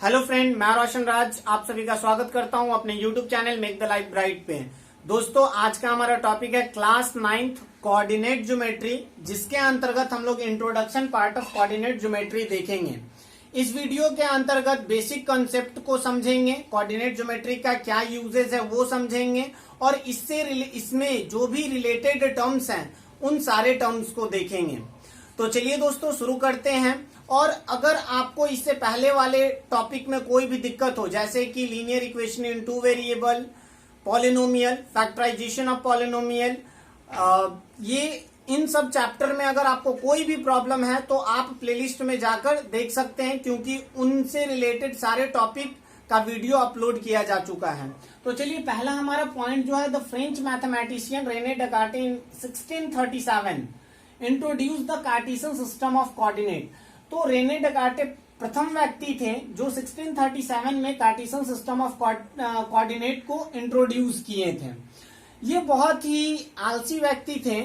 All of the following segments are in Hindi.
हेलो फ्रेंड, मैं रोशन राज आप सभी का स्वागत करता हूं अपने YouTube channel make the life bright पे। दोस्तों, आज का हमारा टॉपिक है क्लास 9th कोऑर्डिनेट ज्योमेट्री, जिसके अंतर्गत हम लोग introduction part of coordinate geometry देखेंगे। इस वीडियो के अंतर्गत बेसिक कॉन्सेप्ट को समझेंगे, कोऑर्डिनेट ज्योमेट्री का क्या यूजेस है वो समझेंगे, और इसमें जो भी रिलेटेड टर्म्स हैं उन सारे टर्म्स को देखेंगे। तो चलिए दोस्तों शुरू करते हैं। और अगर आपको इससे पहले वाले टॉपिक में कोई भी दिक्कत हो, जैसे कि linear equation in two variable, polynomial, factorization of polynomial, ये इन सब चैप्टर में अगर आपको कोई भी प्रॉब्लम है तो आप प्लेलिस्ट में जाकर देख सकते हैं, क्योंकि उनसे रिलेटेड सारे टॉपिक का वीडियो अपलोड किया जा चुका है। तो चलिए, पहला हमारा पॉइंट जो है, the French mathematician René Descartes in 1637 introduce the Cartesian system of coordinate. तो रेने डेकार्टे प्रथम व्यक्ति थे जो 1637 में कार्टेशियन सिस्टम ऑफ कोऑर्डिनेट को इंट्रोड्यूस किए थे। ये बहुत ही आलसी व्यक्ति थे,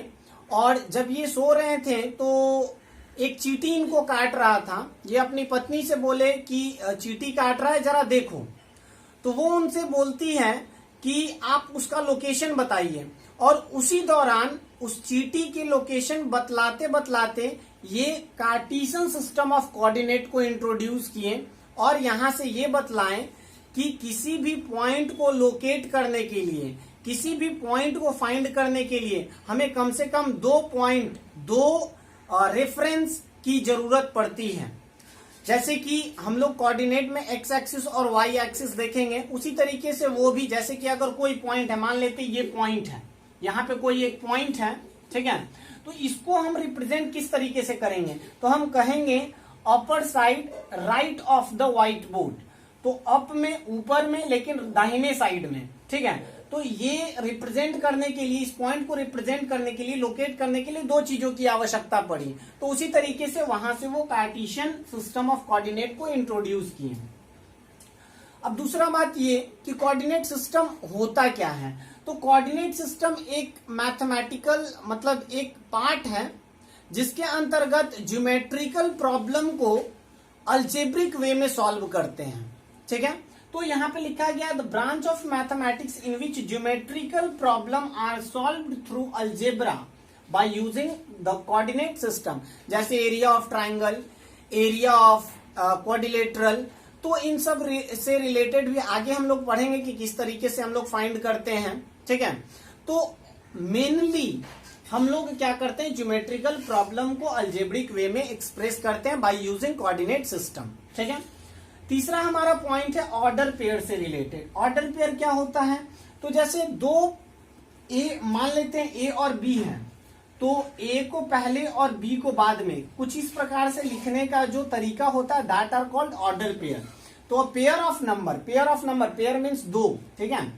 और जब ये सो रहे थे तो एक चींटी इनको काट रहा था। ये अपनी पत्नी से बोले कि चींटी काट रहा है, जरा देखो। तो वो उनसे बोलती है कि आप उसका लोकेशन बताइए, और उसी दौरान उस चींटी की लोकेशन बतलाते बतलाते ये कार्टेशियन सिस्टम ऑफ कोऑर्डिनेट को इंट्रोड्यूस किए, और यहां से ये बतलाएं कि किसी भी पॉइंट को लोकेट करने के लिए, किसी भी पॉइंट को फाइंड करने के लिए हमें कम से कम दो रेफरेंस की जरूरत पड़ती है। जैसे कि हम लोग कोऑर्डिनेट में एक्स एक्सिस और वाई एक्सिस देखेंगे, उसी तरीके से वो भी, जैसे कि अगर कोई पॉइंट है, मान लेते ये पॉइंट है, यहाँ पे कोई एक पॉइंट है, ठीक है, तो इसको हम रिप्रेजेंट किस तरीके से करेंगे, तो हम कहेंगे upper side right of the white board. तो अप में, ऊपर में, लेकिन दाहिने साइड में, ठीक है। तो ये रिप्रेजेंट करने के लिए, इस पॉइंट को रिप्रेजेंट करने के लिए, लोकेट करने के लिए दो चीजों की आवश्यकता पड़ी। तो उसी तरीके से वहां से वो कार्टेशियन सिस्टम ऑफ कोऑर्डिनेट को इंट्रोड्यूस किए। अब दूसरा बात ये कि कोऑर्डिनेट सिस्टम होता क्या है। तो कोऑर्डिनेट सिस्टम एक मैथमेटिकल, मतलब एक पार्ट है जिसके अंतर्गत ज्योमेट्रिकल प्रॉब्लम को अलजेब्रिक वे में सॉल्व करते हैं, ठीक है। तो यहां पे लिखा गया, the branch of mathematics in which geometrical problem are solved through algebra by using the coordinate system. जैसे area of triangle, area of quadrilateral. तो इन सब से रिलेटेड भी आगे हम लोग पढ़ेंगे कि किस तरीके से हम लोग फाइंड करते हैं, ठीक है। तो मेनली हम लोग क्या करते हैं, ज्योमेट्रिकल प्रॉब्लम को अलजेब्रिक वे में एक्सप्रेस करते हैं बाय यूजिंग कोऑर्डिनेट सिस्टम, ठीक है। तीसरा हमारा पॉइंट है ऑर्डर पेयर से रिलेटेड। ऑर्डर पेयर क्या होता है, तो जैसे दो ए मान लेते हैं, ए और बी है, तो ए को पहले और बी को बाद में, कुछ इस प्रकार से लिखने का जो तरीका होता है, that are called order pair. तो pair of number, pair means दो, ठीक है,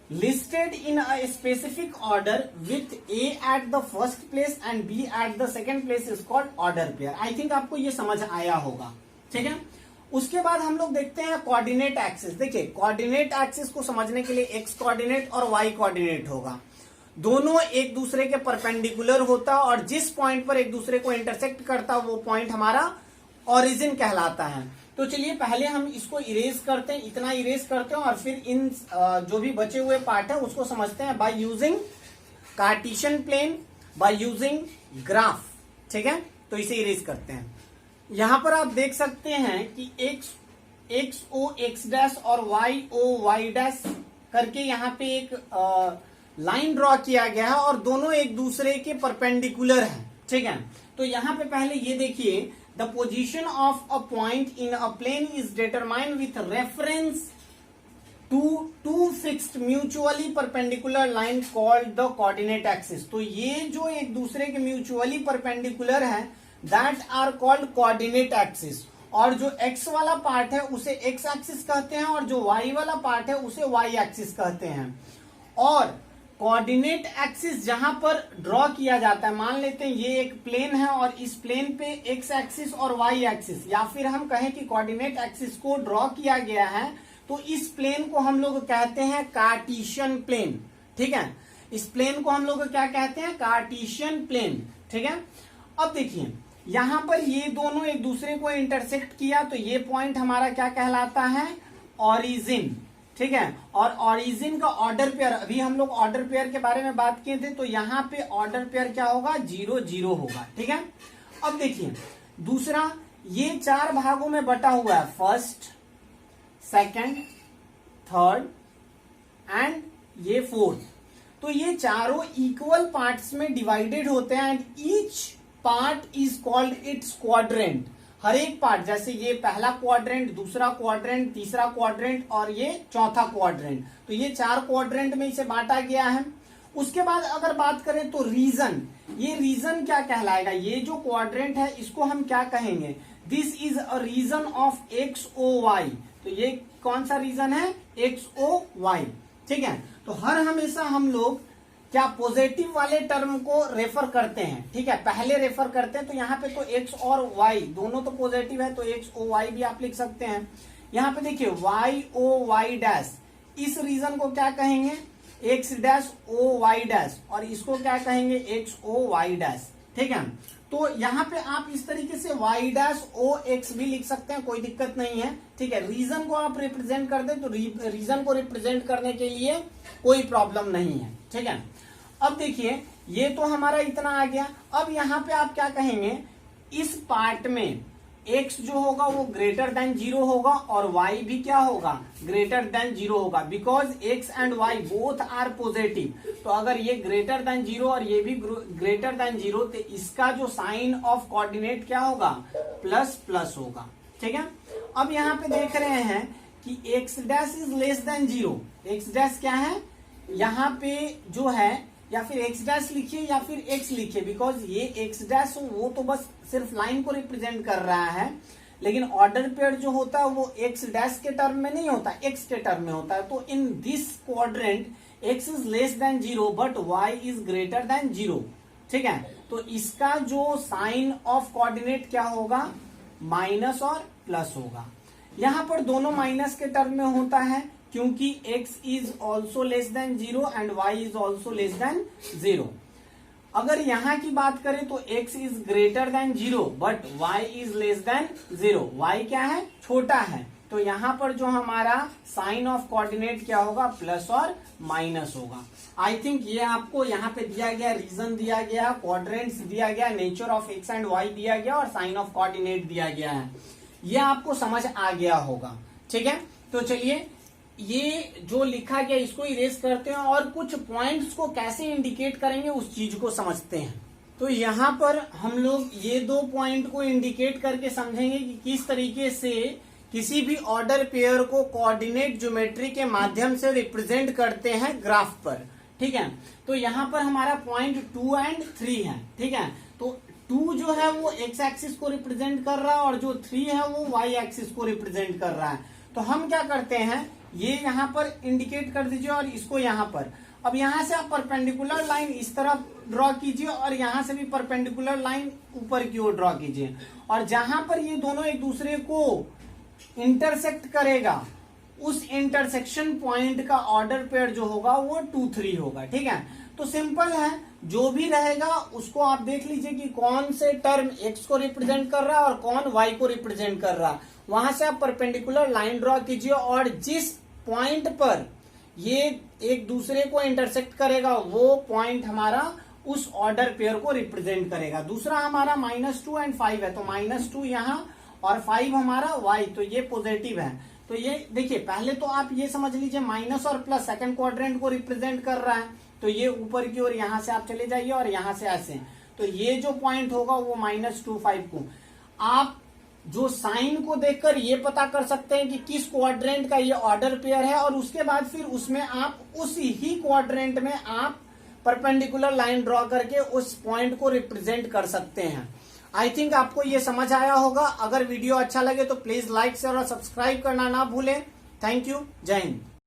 listed in a specific order with a at the first place and b at the second place is called order pair. I think आपको ये समझ आया होगा, ठीक है। उसके बाद हम लोग देखते हैं कोऑर्डिनेट एक्सिस। देखिए, कोऑर्डिनेट एक्सिस को समझने के लिए एक्स कोऑर्डिनेट और वाई कोऑर्डिनेट होगा। दोनों एक दूसरे के परपेंडिकुलर होता है, और जिस पॉइंट पर एक दूसरे को इंटरसेक्ट करता है वो पॉइंट हमारा ओरिजिन कहलाता है। तो चलिए पहले हम इसको इरेज करते हैं, इतना इरेज करते हैं, और फिर इन जो भी बचे हुए पार्ट है उसको समझते हैं by using Cartesian plane, by using graph, ठीक है। तो इसे इरेज करते हैं। यहां पर आप देख सकते हैं कि एक्स ओ एक्स डैश और वाई ओ वाई डैश करके यहाँ पे एक लाइन ड्रॉ किया गया है, और दोनों एक दूसरे के परपेंडिकुलर है, ठीक है। तो यहां पे पहले ये देखिए, the position of a point in a plane is determined with reference to two fixed mutually perpendicular line called the coordinate axis. तो ये जो एक दूसरे के म्यूचुअली परपेंडिकुलर है, that are called coordinate axis. और जो x वाला पार्ट है उसे x एक्सिस कहते हैं, और जो y वाला पार्ट है उसे y एक्सिस कहते हैं। और कोऑर्डिनेट एक्सिस जहां पर ड्रॉ किया जाता है, मान लेते हैं ये एक प्लेन है, और इस प्लेन पे x एक्सिस और y एक्सिस, या फिर हम कहें कि कोऑर्डिनेट एक्सिस को ड्रॉ किया गया है, तो इस प्लेन को हम लोग कहते हैं कार्टेशियन प्लेन, ठीक है। इस प्लेन को हम लोग क्या कहते हैं, कार्टेशियन प्लेन, ठीक है। अब देखिए, यहां पर ये दोनों एक दूसरे को इंटरसेक्ट किया तो ये पॉइंट हमारा क्या कहलाता है, ओरिजिन। ठीक है, और ओरिजिन का ऑर्डर पेयर, अभी हम लोग ऑर्डर पेयर के बारे में बात किए थे, तो यहां पे ऑर्डर पेयर क्या होगा, 0 0 होगा। ठीक है, अब देखिए दूसरा, ये 4 भागों में बटा हुआ है, फर्स्ट, सेकंड, थर्ड एंड ये फोर्थ। तो ये चारों इक्वल पार्ट्स में डिवाइडेड होते हैं and each part is called its quadrant. हर एक पार्ट, जैसे ये पहला क्वाड्रेंट, दूसरा क्वाड्रेंट, तीसरा क्वाड्रेंट और ये चौथा क्वाड्रेंट, तो ये 4 क्वाड्रेंट में इसे बांटा गया है। उसके बाद अगर बात करें तो रीजन, ये रीजन क्या कहलाएगा, ये जो क्वाड्रेंट है इसको हम क्या कहेंगे, this is a region of x o y. तो ये कौन सा रीजन है, एक्स ओ वाई। ठीक है, तो हर हमेशा हम लोग क्या पॉजिटिव वाले टर्म को रेफर करते हैं। ठीक है, पहले रेफर करते हैं, तो यहाँ पे तो एक्स और वाई दोनों तो पॉजिटिव है, तो एक्स ओ वाई भी आप लिख सकते हैं। यहाँ पे देखिए वाई ओ वाई डैश, इस रीजन को क्या कहेंगे, x dash o y dash, और इसको क्या कहेंगे, एक्स ओ वाई डैश। ठीक है, तो यहाँ पे आप इस तरीके से वाई डैश ओ एक्स भी लिख सकते हैं, कोई दिक्कत नहीं है। ठीक है, रीजन को आप रिप्रेजेंट कर दें तो रीजन को रिप्रेजेंट करने के लिए कोई प्रॉब्लम नहीं है। ठीक है, अब देखिए ये तो हमारा इतना आ गया। अब यहाँ पे आप क्या कहेंगे, इस पार्ट में x जो होगा वो ग्रेटर देन 0 होगा और y भी क्या होगा, ग्रेटर देन 0 होगा, because x and y both are positive. तो अगर ये ग्रेटर देन 0 और ये भी ग्रेटर देन 0, तो इसका जो साइन ऑफ कोऑर्डिनेट क्या होगा, प्लस प्लस होगा। ठीक है, अब यहाँ पे देख रहे हैं कि x dash is less than 0, x dash क्या है, यहाँ पे जो है, या फिर x डैश लिखिए या फिर x लिखिए, बिकॉज ये x डैश वो तो बस सिर्फ लाइन को रिप्रेजेंट कर रहा है, लेकिन ऑर्डर पेयर जो होता है वो x डैश के टर्म में नहीं होता, x के टर्म में होता है। तो in this quadrant x is less than 0 but y is greater than 0। ठीक है, तो इसका जो साइन ऑफ कोऑर्डिनेट क्या होगा, माइनस और प्लस होगा। यहां पर दोनों माइनस के टर्म में होता है, क्योंकि x is also less than 0 and y is also less than 0। अगर यहां की बात करें तो x is greater than 0 but y is less than 0, y क्या है, छोटा है। तो यहां पर जो हमारा साइन ऑफ कोऑर्डिनेट क्या होगा, प्लस और माइनस होगा। आई थिंक ये आपको यहाँ पे दिया गया, रीजन दिया गया, क्वाड्रेंट्स दिया गया, nature of x and y दिया गया और साइन ऑफ कोऑर्डिनेट दिया गया है, ये आपको समझ आ गया होगा। ठीक है, तो चलिए ये जो लिखा गया इसको इरेज करते हैं और कुछ पॉइंट्स को कैसे इंडिकेट करेंगे उस चीज को समझते हैं। तो यहाँ पर हम लोग ये 2 पॉइंट को इंडिकेट करके समझेंगे कि किस तरीके से किसी भी ऑर्डर पेयर को कोऑर्डिनेट ज्योमेट्री के माध्यम से रिप्रेजेंट करते हैं ग्राफ पर। ठीक है, तो यहाँ पर हमारा पॉइंट 2 एंड 3 है। ठीक है, तो 2 जो है वो x एक्सिस को रिप्रेजेंट कर रहा है और जो 3 है वो y एक्सिस को रिप्रेजेंट कर रहा है। तो हम क्या करते हैं, ये यहाँ पर इंडिकेट कर दीजिए और इसको यहाँ पर। अब यहाँ से आप परपेंडिकुलर लाइन इस तरफ ड्रॉ कीजिए और यहाँ से भी परपेंडिकुलर लाइन ऊपर की ओर ड्रॉ कीजिए, और जहां पर ये दोनों एक दूसरे को इंटरसेक्ट करेगा उस इंटरसेक्शन पॉइंट का ऑर्डर पेयर जो होगा वो 2 3 होगा। ठीक है, तो सिंपल है, जो भी रहेगा उसको आप देख लीजिए कि कौन से टर्म x को रिप्रेजेंट कर रहा है और कौन y को रिप्रेजेंट कर रहा है। वहां से आप परपेंडिकुलर लाइन ड्रॉ कीजिए और जिस पॉइंट पर ये एक दूसरे को इंटरसेक्ट करेगा वो पॉइंट हमारा उस ऑर्डर पेयर को रिप्रेजेंट करेगा। दूसरा हमारा -2 एंड 5 है, तो -2 यहाँ और 5 हमारा y, तो ये पॉजिटिव है। तो ये देखिए, पहले तो आप ये समझ लीजिए माइनस और प्लस सेकंड क्वाड्रेंट को रिप्रेजेंट कर रहा है, तो ये ऊपर की ओर यहाँ से आप चले जाइए और यहाँ से ऐसे, तो ये जो पॉइंट होगा वो -2 5 को आप जो साइन को देखकर ये पता कर सकते हैं कि किस क्वाड्रेंट का ये ऑर्डर पेयर है, और उसके बाद फिर उसमें आप उस ही क्वाड्रेंट में आप परपेंडिकुलर लाइन ड्रॉ करके उस पॉइंट को रिप्रेजेंट कर सकते हैं। आई थिंक आपको ये समझ आया होगा। अगर वीडियो अच्छा लगे तो प्लीज लाइक शेयर और सब्सक्राइब करना ना भूलें। थैंक यू, जय हिंद।